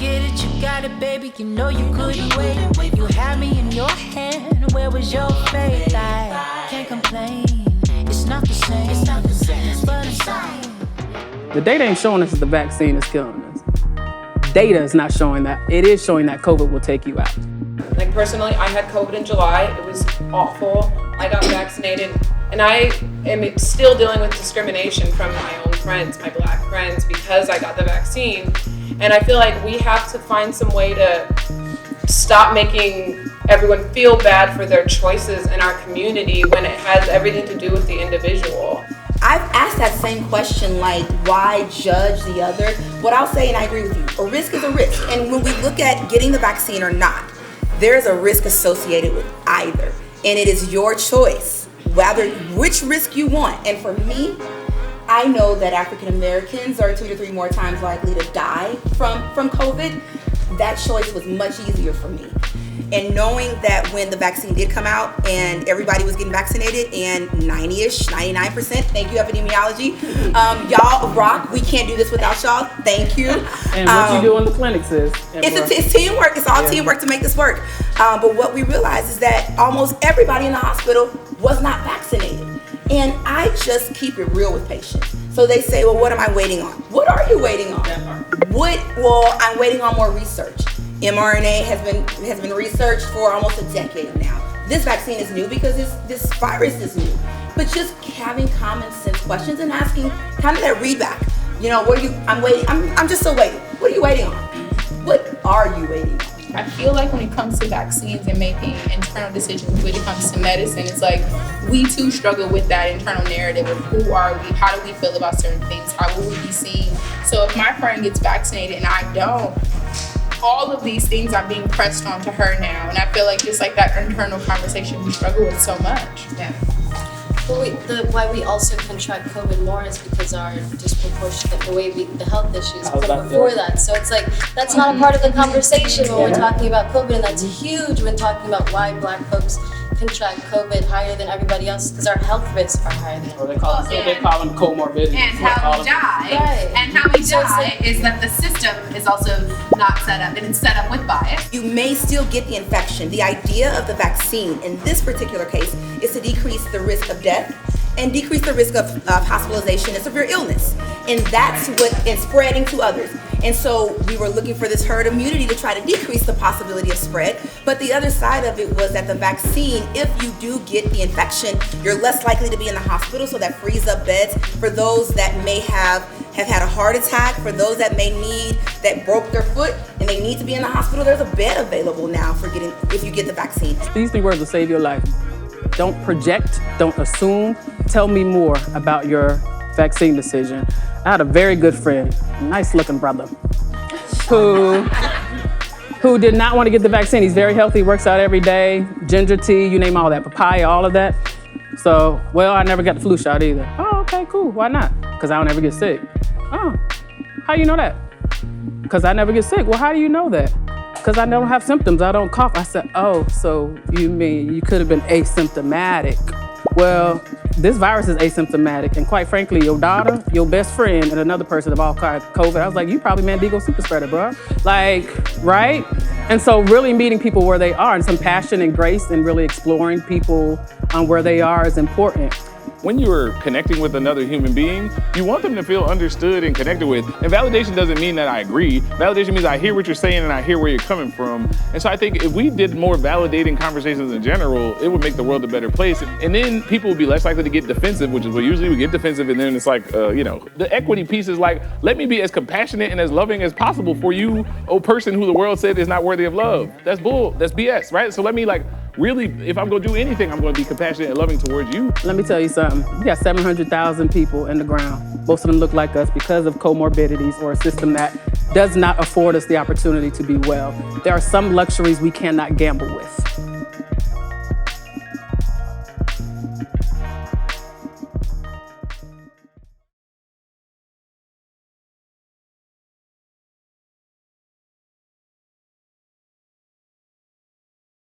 Get it, you got it, baby, you know you couldn't wait. You had me in your hand, where was your faith? I can't complain, it's not the same, but it's fine. The data ain't showing us that the vaccine is killing us. Data is not showing that. It is showing that COVID will take you out. Like personally, I had COVID in July. It was awful. I got vaccinated, and I am still dealing with discrimination from my own friends, my Black friends, because I got the vaccine. And I feel like we have to find some way to stop making everyone feel bad for their choices in our community when it has everything to do with the individual. I've asked that same question, like, why judge the other? What I'll say, and I agree with you, a risk is a risk. And when we look at getting the vaccine or not, there is a risk associated with either. And it is your choice, whether which risk you want. And for me, I know that African Americans are 2 to 3 more times likely to die from COVID. That choice was much easier for me. And knowing that when the vaccine did come out and everybody was getting vaccinated, and 90-ish, 99%, thank you epidemiology, y'all rock. We can't do this without y'all. Thank you. And what you do in the clinics is? It's teamwork. It's all teamwork to make this work. But what we realized is that almost everybody in the hospital was not vaccinated. And I just keep it real with patients. So they say, well, what am I waiting on? What are you waiting on? Well, I'm waiting on more research. mRNA has been researched for almost a decade now. This vaccine is new because this virus is new. But just having common sense questions and asking kind of that readback. You know, I'm waiting. I'm just still waiting. What are you waiting on? What are you waiting on? I feel like when it comes to vaccines and making internal decisions when it comes to medicine, it's like we too struggle with that internal narrative of who are we, how do we feel about certain things, how will we be seen. So if my friend gets vaccinated and I don't, all of these things are being pressed onto her now. And I feel like just like that internal conversation we struggle with so much. Yeah. Why we also contract COVID more is because our disproportionate, the health issues come before that. So it's like, that's not a part of the conversation when we're talking about COVID, and that's huge when talking about why Black folks contract COVID higher than everybody else, because our health risks are higher than they call them comorbidities. And how we die. Right. And how we die is that the system is also not set up, and it's set up with bias. You may still get the infection. The idea of the vaccine in this particular case is to decrease the risk of death and decrease the risk of hospitalization and severe illness. And that's and spreading to others. And so we were looking for this herd immunity to try to decrease the possibility of spread. But the other side of it was that the vaccine, if you do get the infection, you're less likely to be in the hospital, so that frees up beds for those that may have had a heart attack, for those that broke their foot and they need to be in the hospital. There's a bed available now if you get the vaccine. These 3 words will save your life. Don't project, don't assume. Tell me more about your vaccine decision. I had a very good friend, nice looking brother, who did not want to get the vaccine. He's very healthy, works out every day, ginger tea, you name all that, papaya, all of that. So, I never got the flu shot either. Oh, okay, cool, why not? Because I don't ever get sick. Oh, how you know that? Because I never get sick. Well, how do you know that? Because I don't have symptoms, I don't cough. I said, oh, so you mean you could have been asymptomatic. Well, this virus is asymptomatic, and quite frankly, your daughter, your best friend, and another person have all caught COVID. I was like, you probably Mandingo super spreader, bro. Like, right? And so really meeting people where they are, and some passion and grace, and really exploring people where they are is important. When you're connecting with another human being, you want them to feel understood and connected with. And validation doesn't mean that I agree. Validation means I hear what you're saying and I hear where you're coming from. And so I think if we did more validating conversations in general, it would make the world a better place. And then people would be less likely to get defensive, which is what usually we get defensive. And then it's like, the equity piece is like, let me be as compassionate and as loving as possible for you, person who the world said is not worthy of love. That's bull, that's BS, right? So let me really, if I'm gonna do anything, I'm gonna be compassionate and loving towards you. Let me tell you something. We got 700,000 people in the ground. Most of them look like us because of comorbidities or a system that does not afford us the opportunity to be well. There are some luxuries we cannot gamble with.